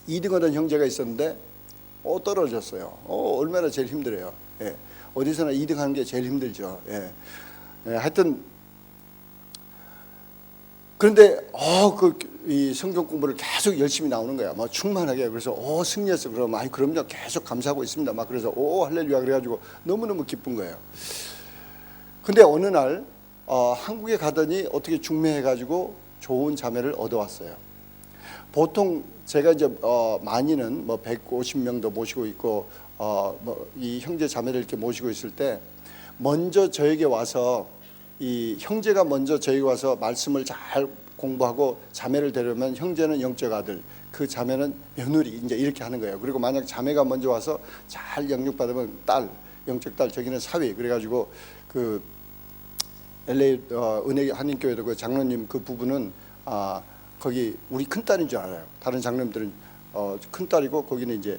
2등 하던 형제가 있었는데 떨어졌어요. 얼마나 제일 힘들어요. 예. 어디서나 2등 하는 게 제일 힘들죠. 예. 하여튼 그런데 이 성경 공부를 계속 열심히 나오는 거야. 막 충만하게. 그래서 승리했어. 그러면 그럼요. 계속 감사하고 있습니다. 막 그래서 할렐루야 그래가지고 너무너무 기쁜 거예요. 근데 어느 날 한국에 가더니 어떻게 중매해가지고 좋은 자매를 얻어왔어요. 보통 제가 이제 많이는 뭐 150명도 모시고 있고 뭐 이 형제 자매를 이렇게 모시고 있을 때 먼저 저에게 와서 이 형제가 먼저 저에게 와서 말씀을 잘 공부하고 자매를 데려오면 형제는 영적 아들, 그 자매는 며느리 이제 이렇게 하는 거예요. 그리고 만약 자매가 먼저 와서 잘 영육받으면 딸, 영적 딸, 저기는 사위. 그래가지고 그 LA 은혜 한인교회도 그 장로님 그 부부는 거기 우리 큰 딸인 줄 알아요. 다른 장로님들은 큰 딸이고 거기는 이제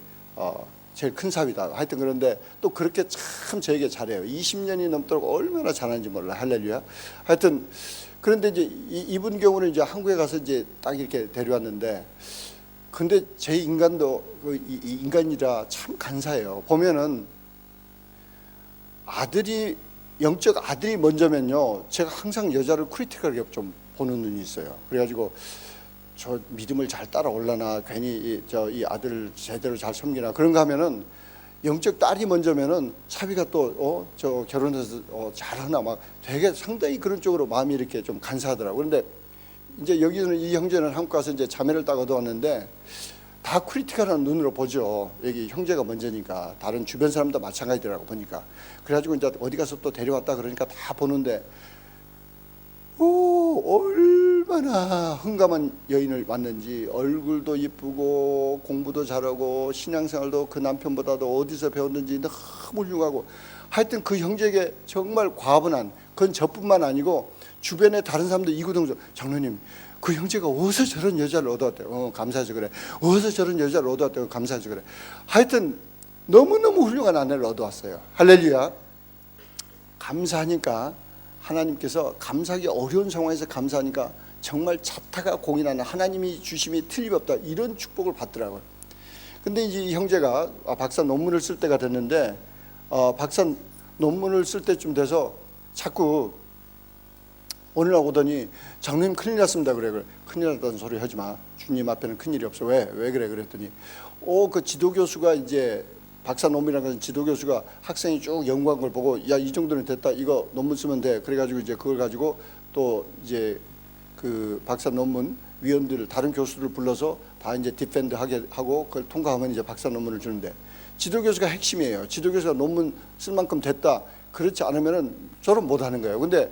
제일 큰 사위다. 하여튼 그런데 또 그렇게 참 저에게 잘해요. 20년이 넘도록 얼마나 잘하는지 몰라. 할렐루야. 하여튼 그런데 이제 이분 경우는 이제 한국에 가서 이제 딱 이렇게 데려왔는데 근데 제 인간도 인간이라 참 간사해요. 보면은 영적 아들이 먼저면요. 제가 항상 여자를 크리티컬하게 좀 보는 눈이 있어요. 그래가지고 저 믿음을 잘 따라올라나 괜히 이 아들을 제대로 잘 섬기나 그런가 하면은 영적 딸이 먼저면은 사위가 또 저 결혼해서 잘하나 막 되게 상당히 그런 쪽으로 마음이 이렇게 좀 간사하더라고. 그런데 이제 여기는 이 형제는 한국 가서 이제 자매를 딱 얻어왔는데 다 크리티컬한 눈으로 보죠. 여기 형제가 먼저니까 다른 주변 사람도 마찬가지더라고 보니까. 그래가지고 이제 어디 가서 또 데려왔다 그러니까 다 보는데 얼마나 흥감한 여인을 만났는지 얼굴도 이쁘고 공부도 잘하고 신앙생활도 그 남편보다도 어디서 배웠는지 너무 훌륭하고 하여튼 그 형제에게 정말 과분한 그건 저뿐만 아니고 주변에 다른 사람도 이구동성 장로님 그 형제가 어디서 저런 여자를 얻어왔대요. 감사해서 그래. 어디서 저런 여자를 얻어왔대요. 감사해서 그래. 하여튼 너무너무 훌륭한 아내를 얻어왔어요. 할렐루야. 감사하니까 하나님께서 감사하기 어려운 상황에서 감사하니까 정말 자타가 공인하는 하나님이 주심이 틀림없다 이런 축복을 받더라고요. 근데 이제 이 형제가 박사 논문을 쓸 때가 됐는데 박사 논문을 쓸 때쯤 돼서 자꾸 어느 날 오더니 장로님 큰일 났습니다. 그래. 큰일 났다는 소리 하지 마. 주님 앞에는 큰일이 없어. 왜 그래? 그랬더니 그 지도교수가 이제 박사 논문이라는 것은 지도교수가 학생이 쭉 연구한 걸 보고 야 이 정도는 됐다. 이거 논문 쓰면 돼. 그래가지고 이제 그걸 가지고 또 이제 그 박사 논문 위원들 다른 교수들 불러서 다 이제 디펜드 하게 하고 그걸 통과하면 이제 박사 논문을 주는데 지도교수가 핵심이에요. 지도교수가 논문 쓸 만큼 됐다. 그렇지 않으면은 졸업 못 하는 거예요. 근데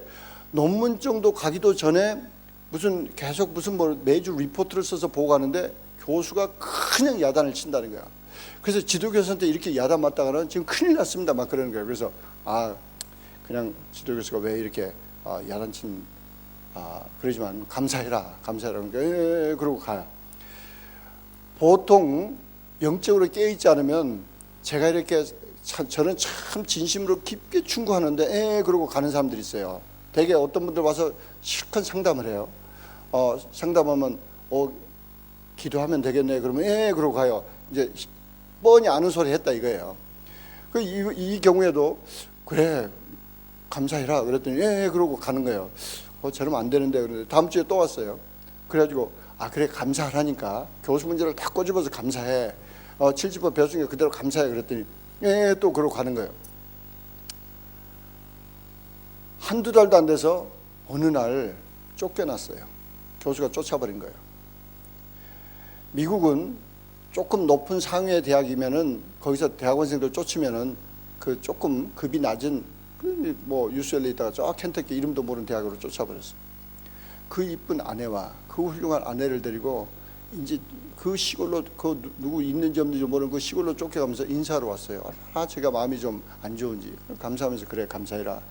논문 정도 가기도 전에 계속 무슨 뭐 매주 리포트를 써서 보고하는데 교수가 그냥 야단을 친다는 거야. 그래서 지도교수한테 이렇게 야단 맞다가는 지금 큰일 났습니다 막 그러는 거예요. 그래서 그냥 지도교수가 왜 이렇게 야단친 그러지만 감사해라 그러니까 그러고 가요. 보통 영적으로 깨어있지 않으면 제가 이렇게 저는 참 진심으로 깊게 충고하는데 그러고 가는 사람들이 있어요. 대개 어떤 분들 와서 실컷 상담을 해요. 상담하면 기도하면 되겠네 그러면 그러고 가요. 이제 뻔히 아는 소리 했다 이거예요. 이 경우에도 그래 감사해라 그랬더니 그러고 가는 거예요. 저러면 안 되는데 그런데 다음 주에 또 왔어요. 그래가지고 그래 감사하라니까 교수 문제를 다 꼬집어서 감사해. 70번 배웠으니까 그대로 감사해 그랬더니 또 그러고 가는 거예요. 한두 달도 안 돼서 어느 날 쫓겨났어요. 교수가 쫓아버린 거예요. 미국은 조금 높은 상위의 대학이면은 거기서 대학원생들 쫓으면은 그 조금 급이 낮은 뭐 UCLA 있다가 저 켄터키 이름도 모르는 대학으로 쫓아버렸어요. 그 이쁜 아내와 그 훌륭한 아내를 데리고 이제 그 시골로 누구 있는지 없는지 모르는 그 시골로 쫓겨가면서 인사하러 왔어요. 얼마나 제가 마음이 좀 안 좋은지 감사하면서 그래 감사해라.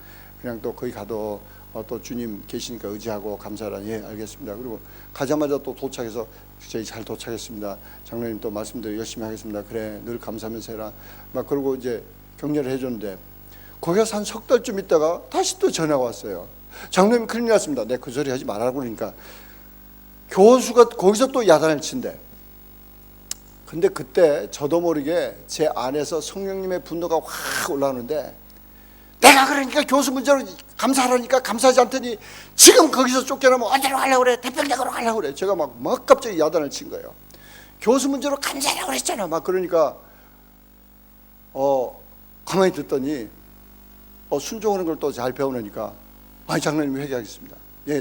그냥 또 거기 가도 또 주님 계시니까 의지하고 감사하라. 알겠습니다. 그리고 가자마자 또 도착해서 저희 잘 도착했습니다. 장로님 또 말씀대로 열심히 하겠습니다. 그래 늘 감사하면서 해라. 막 그러고 이제 격려를 해줬는데 거기서 한 석 달쯤 있다가 다시 또 전화가 왔어요. 장로님 큰일 났습니다. 내가 그 소리 하지 말라고 그러니까 교수가 거기서 또 야단을 친대. 근데 그때 저도 모르게 제 안에서 성령님의 분노가 확 올라오는데 내가 그러니까 교수 문제로 감사하라니까 감사하지 않더니 지금 거기서 쫓겨나면 어디로 가려고 그래? 태평양으로 가려고 그래. 제가 막 갑자기 야단을 친 거예요. 교수 문제로 감사하라고 그랬잖아. 막 그러니까 가만히 듣더니 순종하는 걸 또 잘 배우니까 장로님 회개하겠습니다.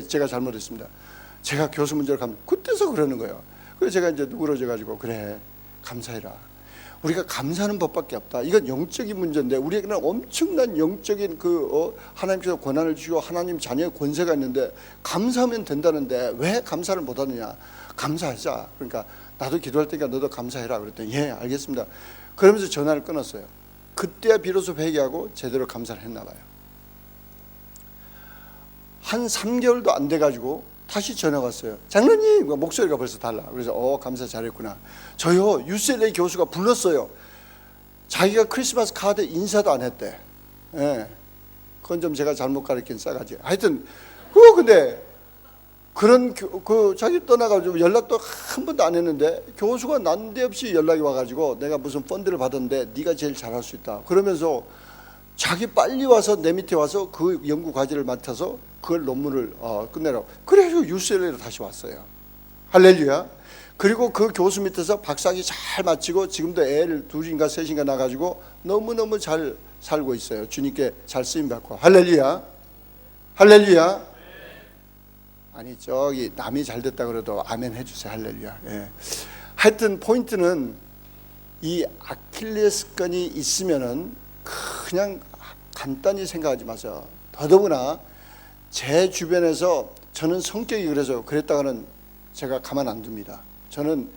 제가 잘못했습니다. 제가 교수 문제로 가면 그때서 그러는 거예요. 그래서 제가 이제 누그러져 가지고 그래 감사해라. 우리가 감사하는 법밖에 없다. 이건 영적인 문제인데 우리에게는 엄청난 영적인 하나님께서 권한을 주시고 하나님 자녀의 권세가 있는데 감사하면 된다는데 왜 감사를 못하느냐. 감사하자. 그러니까 나도 기도할 테니까 너도 감사해라 그랬더니 알겠습니다. 그러면서 전화를 끊었어요. 그때야 비로소 회개하고 제대로 감사를 했나 봐요. 한 3개월도 안 돼가지고 다시 전화가 왔어요. 장로님 목소리가 벌써 달라. 그래서 감사 잘했구나. 저요 UCLA 교수가 불렀어요. 자기가 크리스마스 카드 인사도 안 했대. 그건 좀 제가 잘못 가르친 싸가지. 하여튼 근데 그런 자기 떠나가지고 연락도 한 번도 안 했는데 교수가 난데없이 연락이 와가지고 내가 무슨 펀드를 받았는데 네가 제일 잘할 수 있다. 그러면서 자기 빨리 와서 내 밑에 와서 그 연구 과제를 맡아서 그걸 논문을 끝내라고. 그래서 UCLA로 다시 왔어요. 할렐루야. 그리고 그 교수 밑에서 박사학위 잘 마치고 지금도 애를 둘인가 셋인가 낳아가지고 너무너무 잘 살고 있어요. 주님께 잘 쓰임받고. 할렐루야. 할렐루야. 아니 저기 남이 잘 됐다 그래도 아멘 해주세요. 할렐루야. 하여튼 포인트는 이 아킬레스건이 있으면은 그냥 간단히 생각하지 마세요. 더더구나 제 주변에서 저는 성격이 그랬다가는 제가 가만 안 둡니다. 저는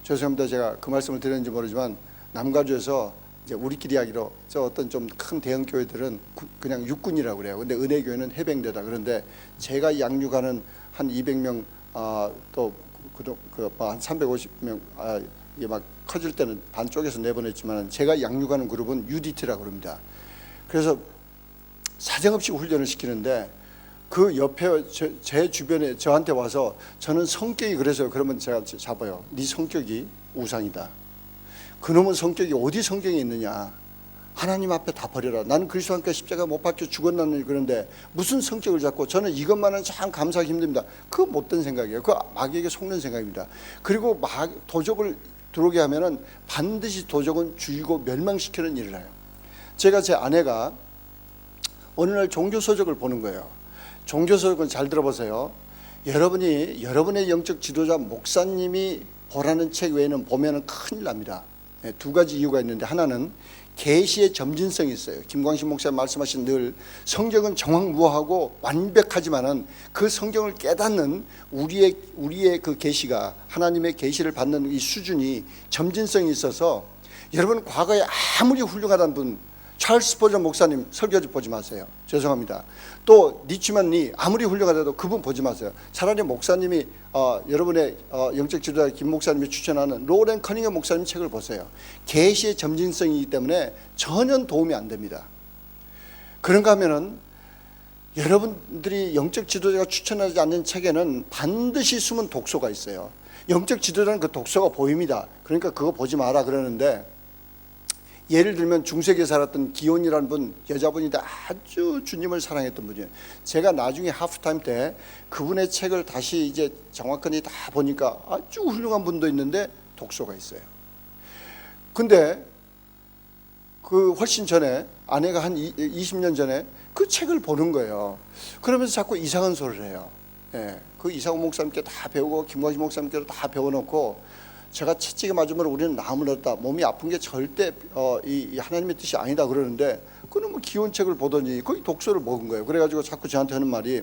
죄송합니다. 제가 그 말씀을 드렸는지 모르지만 남가주에서 이제 우리끼리 하기로 저 어떤 좀 큰 대형 교회들은 그냥 육군이라고 그래요. 근데 은혜교회는 해병대다. 그런데 제가 양육하는 한 200명 한 350명 이게 막 커질 때는 반쪽에서 내보냈지만 제가 양육하는 그룹은 UDT라고 그럽니다. 그래서 사정없이 훈련을 시키는데 그 옆에 제 주변에 저한테 와서 저는 성격이 그래서 그러면 제가 잡아요. 네 성격이 우상이다. 그놈의 성격이 어디 성경에 있느냐. 하나님 앞에 다 버려라. 나는 그리스도 함께 십자가 못 박혀 죽었나니 그런데 무슨 성격을 잡고 저는 이것만은 참 감사하기 힘듭니다. 그거 못된 생각이에요. 그거 마귀에게 속는 생각입니다. 그리고 도적을 들어오게 하면은 반드시 도적은 죽이고 멸망시키는 일을 해요. 제가 제 아내가 어느 날 종교서적을 보는 거예요. 종교서적은 잘 들어보세요. 여러분의 영적 지도자 목사님이 보라는 책 외에는 보면은 큰일 납니다. 두 가지 이유가 있는데 하나는 계시의 점진성이 있어요. 김광식 목사님 말씀하신 늘 성경은 정확무화하고 완벽하지만은 그 성경을 깨닫는 우리의 그 계시가 하나님의 계시를 받는 이 수준이 점진성이 있어서 여러분 과거에 아무리 훌륭하다는 분 찰스 스퍼전 목사님 설교지 보지 마세요. 죄송합니다. 또 니츠만니 아무리 훌륭하다도 그분 보지 마세요. 차라리 목사님이 여러분의 영적 지도자 김 목사님이 추천하는 로렌 커닝엄 목사님 책을 보세요. 계시의 점진성이기 때문에 전혀 도움이 안 됩니다. 그런가 하면은 여러분들이 영적 지도자가 추천하지 않는 책에는 반드시 숨은 독소가 있어요. 영적 지도자는 그 독소가 보입니다. 그러니까 그거 보지 마라 그러는데, 예를 들면 중세기에 살았던 기온이라는 분, 여자분인데 아주 주님을 사랑했던 분이에요. 제가 나중에 하프타임 때 그분의 책을 다시 이제 정확하게 다 보니까 아주 훌륭한 분도 있는데 독소가 있어요. 근데 그 훨씬 전에 아내가 한 20년 전에 그 책을 보는 거예요. 그러면서 자꾸 이상한 소리를 해요. 예, 그 이상호 목사님께 다 배우고 김광식 목사님께도 다 배워놓고 제가 채찍에 맞으면 우리는 나무를 얻다. 몸이 아픈 게 절대 이 하나님의 뜻이 아니다 그러는데, 그는 뭐 기원책을 보더니 거기 독소를 먹은 거예요. 그래가지고 자꾸 저한테 하는 말이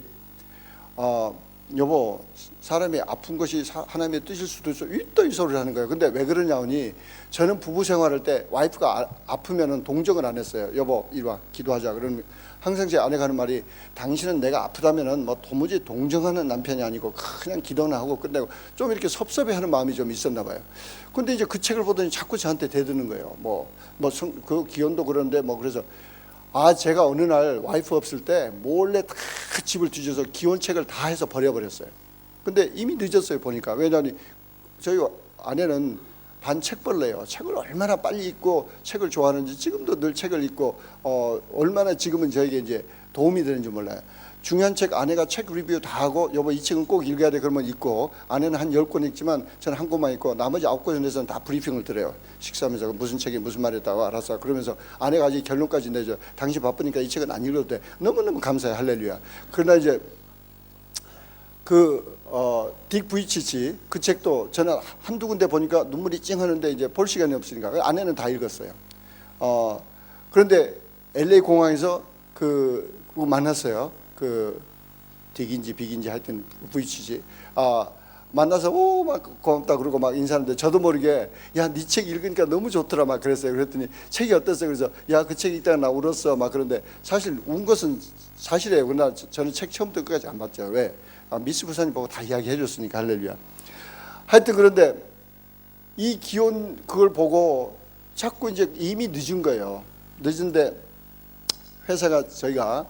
여보, 사람이 아픈 것이 하나님의 뜻일 수도 있어. 이 소리를 하는 거예요. 근데 왜 그러냐 하니, 저는 부부 생활할 때 와이프가 아프면은 동정을 안 했어요. 여보 이리 와 기도하자. 그러면 항상 제 아내가 하는 말이, 당신은 내가 아프다면은 뭐 도무지 동정하는 남편이 아니고 그냥 기도나 하고 끝내고, 좀 이렇게 섭섭해하는 마음이 좀 있었나 봐요. 근데 이제 그 책을 보더니 자꾸 저한테 대드는 거예요. 그 기원도 그런데 그래서 제가 어느 날 와이프 없을 때 몰래 다 집을 뒤져서 기원책을 다 해서 버려버렸어요. 근데 이미 늦었어요 보니까. 왜냐하니 저희 아내는 반책벌레예요. 책을 얼마나 빨리 읽고 책을 좋아하는지 지금도 늘 책을 읽고 얼마나 지금은 저에게 이제 도움이 되는지 몰라요. 중요한 책 아내가 책 리뷰 다 하고, 여보 이 책은 꼭 읽어야 돼 그러면 읽고, 아내는 한 10권 읽지만 저는 한 권만 읽고 나머지 9권에 대해서는 다 브리핑을 드려요. 식사하면서 무슨 책이 무슨 말이었다고 알았어. 그러면서 아내가 아직 결론까지 내줘. 당신 바쁘니까 이 책은 안 읽어도 돼. 너무너무 감사해. 할렐루야. 그러나 이제 딕 부이치치 그 책도 저는 한두 군데 보니까 눈물이 찡하는데 이제 볼 시간이 없으니까 아내는 다 읽었어요. 그런데 LA 공항에서 그거 만났어요. 그 딕인지 빅인지 하여튼 부이치치 만나서 막 고맙다 그러고 막 인사하는데, 저도 모르게 야 네 책 읽으니까 너무 좋더라 막 그랬어요. 그랬더니 책이 어땠어요? 그래서 야 그 책 읽다가 나 울었어 막. 그런데 사실 운 것은 사실이에요. 그러나 저는 책 처음부터 끝까지 안 봤죠. 왜? 미스 부사님 보고 다 이야기해 줬으니까. 할렐루야. 하여튼 그런데 이 기온 그걸 보고 자꾸 이제 이미 늦은 거예요. 늦은데 회사가 저희가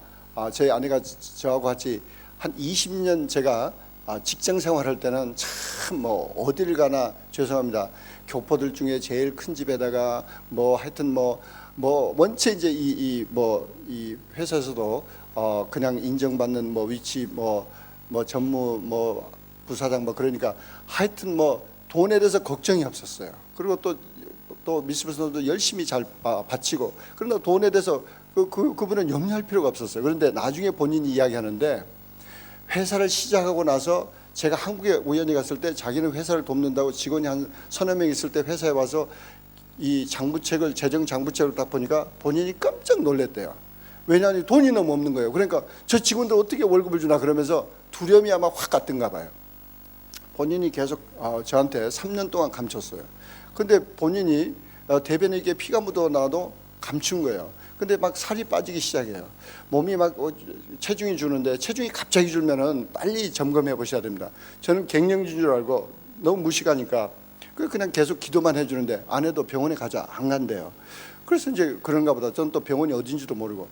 저희 아내가 저하고 같이 한 20년 제가 직장 생활할 때는 참 어디를 가나 죄송합니다. 교포들 중에 제일 큰 집에다가 하여튼 원체 이제 이 회사에서도 그냥 인정받는 위치 전무 부사장 그러니까 하여튼 돈에 대해서 걱정이 없었어요. 그리고 또 미스부서도 열심히 잘 바치고, 그러나 돈에 대해서 그분은 염려할 필요가 없었어요. 그런데 나중에 본인이 이야기하는데, 회사를 시작하고 나서 제가 한국에 우연히 갔을 때 자기는 회사를 돕는다고 직원이 한 서너 명 있을 때 회사에 와서 이 장부책을, 재정 장부책을 딱 보니까 본인이 깜짝 놀랐대요. 왜냐하면 돈이 너무 없는 거예요. 그러니까 저 직원들 어떻게 월급을 주나 그러면서 두려움이 아마 확 갔던가 봐요. 본인이 계속 저한테 3년 동안 감췄어요. 근데 본인이 대변에게 피가 묻어 나와도 감춘 거예요. 근데 막 살이 빠지기 시작해요. 몸이 막 체중이 주는데, 체중이 갑자기 줄면은 빨리 점검해 보셔야 됩니다. 저는 갱년기인 줄 알고 너무 무식하니까 그냥 계속 기도만 해주는데, 아내도 병원에 가자 안 간대요. 그래서 이제 그런가 보다. 저는 또 병원이 어딘지도 모르고.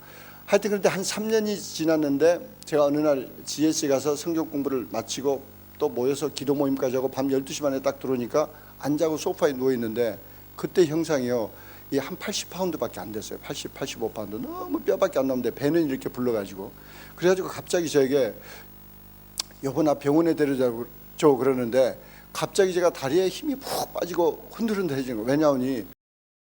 하여튼 그런데 한 3년이 지났는데, 제가 어느 날 GS에 가서 성경 공부를 마치고 또 모여서 기도 모임까지 하고 밤 12시 반에 딱 들어오니까 안 자고 소파에 누워 있는데, 그때 형상이요, 한 80파운드밖에 안 됐어요. 85파운드. 너무 뼈밖에 안 나오는데 배는 이렇게 불러가지고, 그래가지고 갑자기 저에게 여보 나 병원에 데려줘 그러는데, 갑자기 제가 다리에 힘이 푹 빠지고 흔들흔들해지는 거예요. 왜냐하니